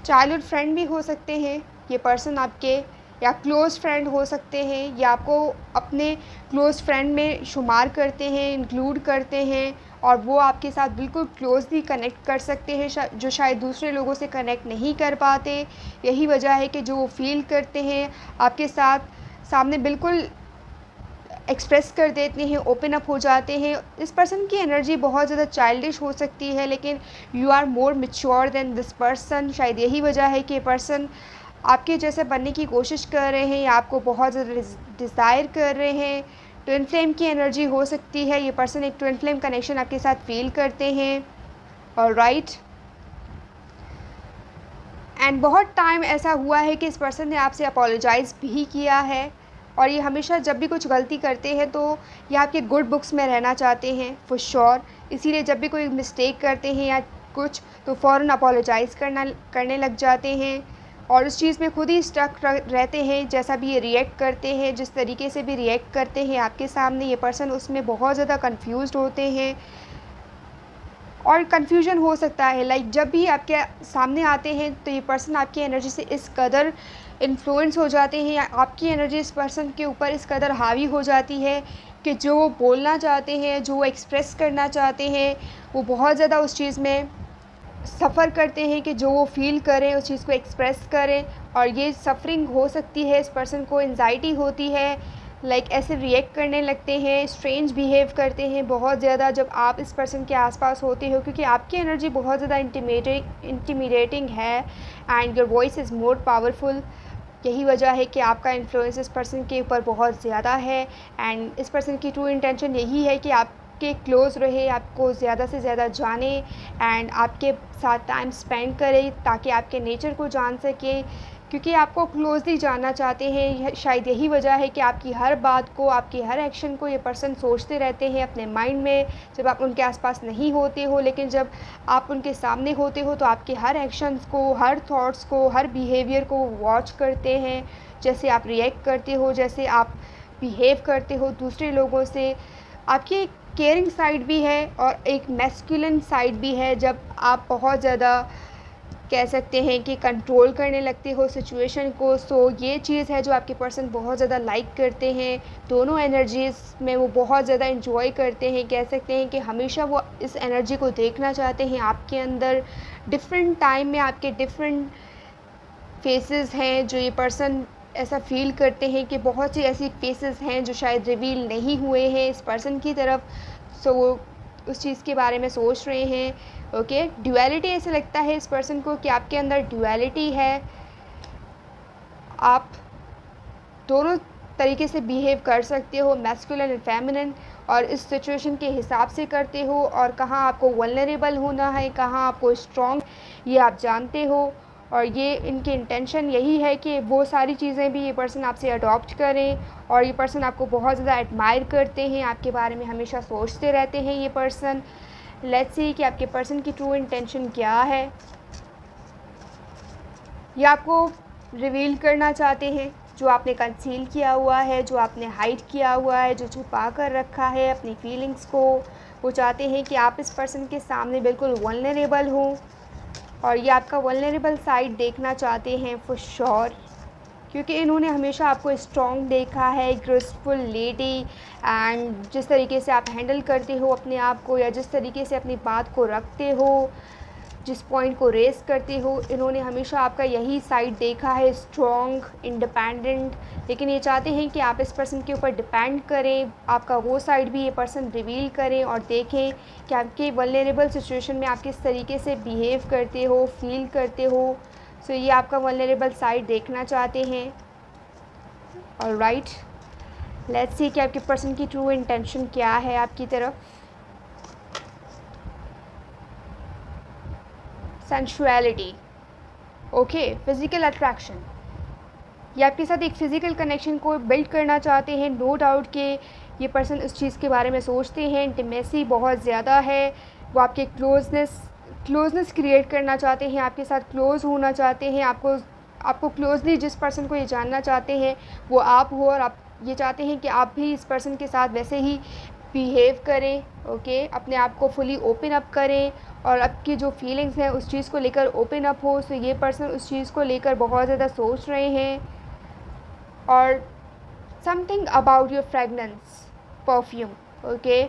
Speaker 1: Childhood friend भी हो सकते हैं ये पर्सन आपके, या क्लोज़ फ्रेंड हो सकते हैं, या आपको अपने क्लोज़ फ्रेंड में शुमार करते हैं, इंक्लूड करते हैं, और वो आपके साथ बिल्कुल क्लोज़ली कनेक्ट कर सकते हैं जो शायद दूसरे लोगों से कनेक्ट नहीं कर पाते। यही वजह है कि जो वो फ़ील करते हैं आपके साथ सामने बिल्कुल एक्सप्रेस कर देते हैं, ओपन अप हो जाते हैं। इस पर्सन की एनर्जी बहुत ज़्यादा चाइल्डिश हो सकती है, लेकिन you are more mature than this person. शायद यही वजह है कि ये पर्सन आपके जैसे बनने की कोशिश कर रहे हैं या आपको बहुत ज़्यादा डिज़ायर कर रहे हैं। ट्विन फ्लेम की एनर्जी हो सकती है, ये पर्सन एक ट्विन फ्लेम कनेक्शन आपके साथ फ़ील करते हैं, ऑलराइट। एंड बहुत टाइम ऐसा हुआ है कि इस पर्सन ने आपसे अपोलोजाइज़ भी किया है, और ये हमेशा जब भी कुछ गलती करते हैं तो ये आपके गुड बुक्स में रहना चाहते हैं फॉर श्योर। इसीलिए जब भी कोई मिस्टेक करते हैं या कुछ तो फ़ौरन अपोलोजाइज़ करने लग जाते हैं, और उस चीज़ में खुद ही स्टक रहते हैं। जैसा भी ये रिएक्ट करते हैं, जिस तरीके से भी रिएक्ट करते हैं आपके सामने, ये पर्सन उसमें बहुत ज़्यादा कंफ्यूज्ड होते हैं। और कन्फ्यूजन हो सकता है। लाइक जब भी आपके सामने आते हैं तो ये पर्सन आपकी एनर्जी से इस कदर इन्फ्लुएंस हो जाते हैं या आपकी एनर्जी इस पर्सन के ऊपर इस कदर हावी हो जाती है कि जो वो बोलना चाहते हैं, जो वो एक्सप्रेस करना चाहते हैं, वो बहुत ज़्यादा उस चीज़ में सफ़र करते हैं कि जो वो फ़ील करें उस चीज़ को एक्सप्रेस करें। और ये सफ़रिंग हो सकती है, इस पर्सन को एंजाइटी होती है, लाइक ऐसे रिएक्ट करने लगते हैं, स्ट्रेंज बिहेव करते हैं बहुत ज़्यादा जब आप इस पर्सन के आसपास होते हो, क्योंकि आपकी एनर्जी बहुत ज़्यादा इंटिमिडेटिंग है and your voice is more powerful. यही वजह है कि आपका इन्फ्लुएंस इस पर्सन के ऊपर बहुत ज़्यादा है एंड इस पर्सन की ट्रू इंटेंशन यही है कि आपके क्लोज़ रहे, आपको ज़्यादा से ज़्यादा जाने एंड आपके साथ टाइम स्पेंड करे ताकि आपके नेचर को जान सके, क्योंकि आपको क्लोज़ली जानना चाहते हैं। शायद यही वजह है कि आपकी हर बात को, आपकी हर एक्शन को ये पर्सन सोचते रहते हैं अपने माइंड में जब आप उनके आसपास नहीं होते हो। लेकिन जब आप उनके सामने होते हो तो आपके हर एक्शंस को, हर थॉट्स को, हर बिहेवियर को वॉच करते हैं, जैसे आप रिएक्ट करते हो, जैसे आप बिहेव करते हो दूसरे लोगों से। आपकी एक केयरिंग साइड भी है और एक मैस्कुलिन साइड भी है जब आप बहुत ज़्यादा कह सकते हैं कि कंट्रोल करने लगते हो सिचुएशन को। सो ये चीज़ है जो आपके पर्सन बहुत ज़्यादा लाइक करते हैं। दोनों एनर्जीज़ में वो बहुत ज़्यादा एंजॉय करते हैं। कह सकते हैं कि हमेशा वो इस एनर्जी को देखना चाहते हैं आपके अंदर। डिफरेंट टाइम में आपके डिफरेंट फेसेस हैं जो ये पर्सन ऐसा फ़ील करते हैं कि बहुत सी ऐसी फेसेस हैं जो शायद रिवील नहीं हुए हैं इस पर्सन की तरफ। सो वो उस चीज़ के बारे में सोच रहे हैं। ओके, ड्यूअलिटी ऐसा लगता है इस पर्सन को कि आपके अंदर ड्यूअलिटी है। आप दोनों तरीके से बिहेव कर सकते हो, मैस्कुलिन एंड फेमिनिन, और इस सिचुएशन के हिसाब से करते हो। और कहाँ आपको वल्नरेबल होना है, कहाँ आपको स्ट्रॉन्ग, ये आप जानते हो। और ये इनकी इंटेंशन यही है कि वो सारी चीज़ें भी ये पर्सन आपसे अडॉप्ट करें। और ये पर्सन आपको बहुत ज़्यादा एडमायर करते हैं, आपके बारे में हमेशा सोचते रहते हैं ये पर्सन। लेट्स सी कि आपके पर्सन की ट्रू इंटेंशन क्या है। ये आपको रिवील करना चाहते हैं जो आपने कंसील किया हुआ है, जो आपने हाइड किया हुआ है, जो छुपा कर रखा है अपनी फीलिंग्स को। वो चाहते हैं कि आप इस पर्सन के सामने बिल्कुल वल्नरेबल हो और ये आपका वल्नरेबल साइड देखना चाहते हैं फॉर श्योर, क्योंकि इन्होंने हमेशा आपको स्ट्रॉन्ग देखा है, ग्रेसफुल लेडी। एंड जिस तरीके से आप हैंडल करते हो अपने आप को, या जिस तरीके से अपनी बात को रखते हो, जिस पॉइंट को रेस करते हो, इन्होंने हमेशा आपका यही साइड देखा है, स्ट्रॉन्ग, इंडिपेंडेंट। लेकिन ये चाहते हैं कि आप इस पर्सन के ऊपर डिपेंड करें, आपका वो साइड भी ये पर्सन रिवील करें और देखें कि आपके वल्नरेबल सिचुएशन में आप किस तरीके से बिहेव करते हो, फील करते हो। सो ये आपका वल्नरेबल साइड देखना चाहते हैं। ऑलराइट, लेट्स सी कि आपके पर्सन की ट्रू इंटेंशन क्या है आपकी तरफ। Sensuality, okay, physical attraction. ये आपके साथ एक फ़िज़िकल कनेक्शन को बिल्ड करना चाहते हैं। नो डाउट कि ये पर्सन इस चीज़ के बारे में सोचते हैं। इंटीमेसी बहुत ज़्यादा है। वो आपके क्लोजनेस क्रिएट करना चाहते हैं, आपके साथ क्लोज़ होना चाहते हैं। आपको क्लोजली जिस पर्सन को ये जानना चाहते हैं वो आप हो, और आप ये चाहते हैं कि आप भी इस पर्सन के साथ वैसे ही बिहेव करें। ओके, अपने आप को फुली ओपन अप करें और आपकी जो फीलिंग्स हैं उस चीज़ को लेकर ओपन अप हो। सो ये पर्सन उस चीज़ को लेकर बहुत ज़्यादा सोच रहे हैं। और something about your fragrance, perfume. Okay,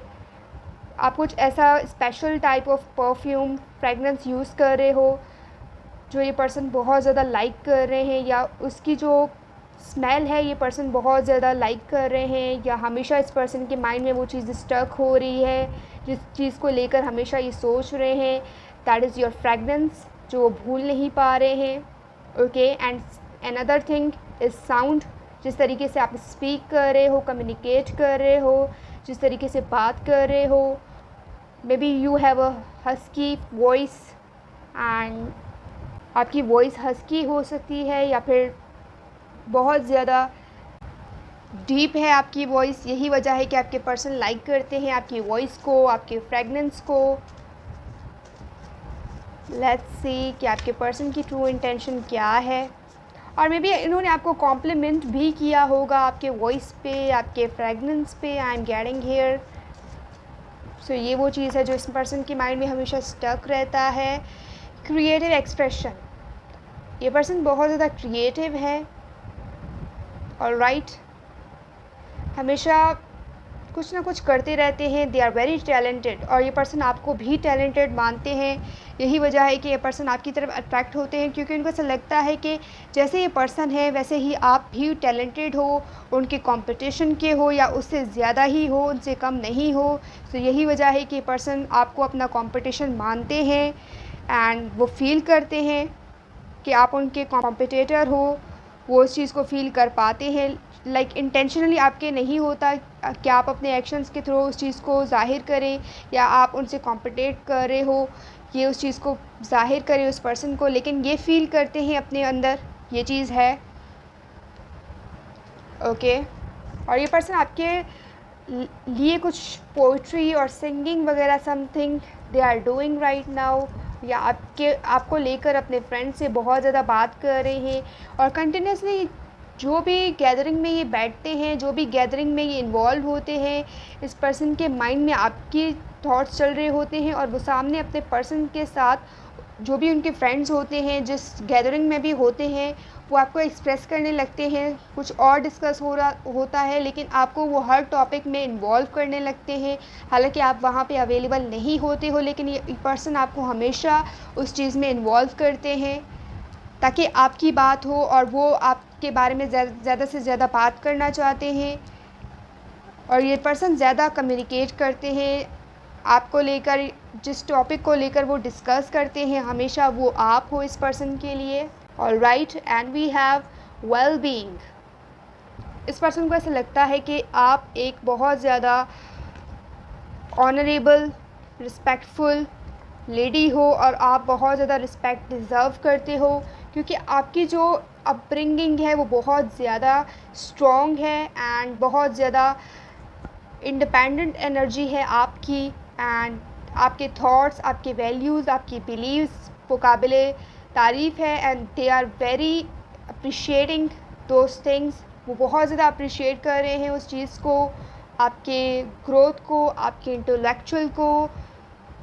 Speaker 1: आप कुछ ऐसा special type of perfume, fragrance use कर रहे हो जो ये पर्सन बहुत ज़्यादा लाइक कर रहे हैं, या उसकी जो स्मेल है ये पर्सन बहुत ज़्यादा लाइक कर रहे हैं, या हमेशा इस पर्सन के माइंड में वो चीज़ स्टक हो रही है जिस चीज़ को लेकर हमेशा ये सोच रहे हैं। दैट इज़ योर फ्रेगनेंस, जो वो भूल नहीं पा रहे हैं। Okay, and another thing is sound, जिस तरीके से आप स्पीक कर रहे हो, कम्युनिकेट कर रहे हो, जिस तरीके से बात कर रहे हो। May be you have a husky voice and आपकी वॉइस हस्की हो सकती है, या फिर बहुत ज़्यादा डीप है आपकी वॉइस। यही वजह है कि आपके पर्सन लाइक करते हैं आपकी वॉइस को, आपके फ्रेगनेंस को। लेट्स सी कि आपके पर्सन की ट्रू इंटेंशन क्या है। और मे बी इन्होंने आपको कॉम्प्लीमेंट भी किया होगा आपके वॉइस पे, आपके फ्रेगनेंस पे। आई एम गेटिंग हियर सो ये वो चीज़ है जो इस पर्सन के माइंड में हमेशा स्टक रहता है। क्रिएटिव एक्सप्रेशन, ये पर्सन बहुत ज़्यादा क्रिएटिव है। ऑलराइट, हमेशा कुछ ना कुछ करते रहते हैं। दे आर वेरी टैलेंटेड, और ये पर्सन आपको भी टैलेंटेड मानते हैं। यही वजह है कि ये पर्सन आपकी तरफ अट्रैक्ट होते हैं, क्योंकि उनको ऐसा लगता है कि जैसे ये पर्सन है वैसे ही आप भी टैलेंटेड हो, उनके कंपटीशन के हो या उससे ज़्यादा ही हो, उनसे कम नहीं हो। तो यही वजह है कि ये पर्सन आपको अपना कंपटीशन मानते हैं एंड वो फील करते हैं कि आप उनके कॉम्पिटिटर हो। वो उस चीज़ को फील कर पाते हैं। लाइक इंटेंशनली आपके नहीं होता कि आप अपने एक्शंस के थ्रू उस चीज़ को ज़ाहिर करें या आप उनसे कॉम्पिटेट कर रहे हो, ये उस चीज़ को ज़ाहिर करें उस पर्सन को, लेकिन ये फील करते हैं अपने अंदर, ये चीज़ है। ओके, और ये पर्सन आपके लिए कुछ पोइट्री और सिंगिंग वगैरह something they are doing right now, या आपको लेकर अपने फ्रेंड से बहुत ज़्यादा बात कर रहे हैं। और कंटिन्यूसली जो भी गैदरिंग में ये बैठते हैं, जो भी गैदरिंग में ये इन्वॉल्व होते हैं, इस पर्सन के माइंड में आपकी थॉट्स चल रहे होते हैं और वो सामने अपने पर्सन के साथ जो भी उनके फ्रेंड्स होते हैं, जिस गैदरिंग में भी होते हैं, वो आपको एक्सप्रेस करने लगते हैं। कुछ और डिस्कस हो रहा होता है, लेकिन आपको वो हर टॉपिक में इन्वॉल्व करने लगते हैं। हालांकि आप वहाँ पे अवेलेबल नहीं होते हो, लेकिन ये पर्सन आपको हमेशा उस चीज़ में इन्वॉल्व करते हैं ताकि आपकी बात हो, और वो आपके बारे में ज़्यादा से ज़्यादा बात करना चाहते हैं। और ये पर्सन ज़्यादा कम्युनिकेट करते हैं आपको लेकर, जिस टॉपिक को लेकर वो डिस्कस करते हैं हमेशा वो आप हो इस पर्सन के लिए। Alright, and we have well being. इस पर्सन को ऐसा लगता है कि आप एक बहुत ज़्यादा ऑनरेबल, रिस्पेक्टफुल लेडी हो और आप बहुत ज़्यादा रिस्पेक्ट डिज़र्व करते हो, क्योंकि आपकी जो अपब्रिंगिंग है वो बहुत ज़्यादा स्ट्रॉन्ग है एंड बहुत ज़्यादा इंडिपेंडेंट एनर्जी है आपकी। एंड आपके थॉट्स, आपके वैल्यूज़, आपकी बिलीव्स वो काबिले तारीफ़ है and they are very appreciating those things. वो बहुत ज़्यादा अप्रिशिएट कर रहे हैं उस चीज़ को, आपके ग्रोथ को, आपके इंटेलेक्चुअल को,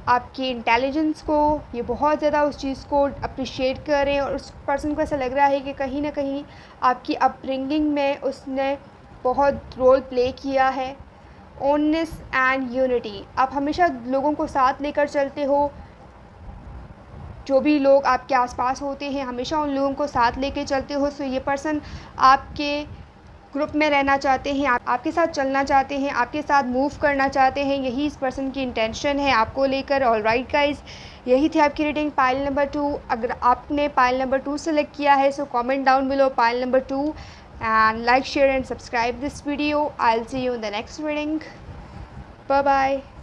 Speaker 1: आपकी इंटेलिजेंस को। ये बहुत ज़्यादा उस चीज़ को अप्रिशिएट कर रहे हैं और उस पर्सन को ऐसा लग रहा है कि कहीं ना कहीं आपकी अपब्रिंगिंग में उसने बहुत रोल प्ले किया है। ओननेस एंड यूनिटी, आप हमेशा लोगों को साथ लेकर चलते हो। जो भी लोग आपके आसपास होते हैं हमेशा उन लोगों को साथ लेके चलते हो। सो ये पर्सन आपके ग्रुप में रहना चाहते हैं, आपके साथ चलना चाहते हैं, आपके साथ मूव करना चाहते हैं। यही इस पर्सन की इंटेंशन है आपको लेकर। ऑलराइट गाइस, यही थी आपकी रीडिंग पाइल नंबर 2। अगर आपने पाइल नंबर 2 सेलेक्ट किया है so comment down below pile number 2 and like, share and subscribe this video. I'll see you in the next reading. Bye bye.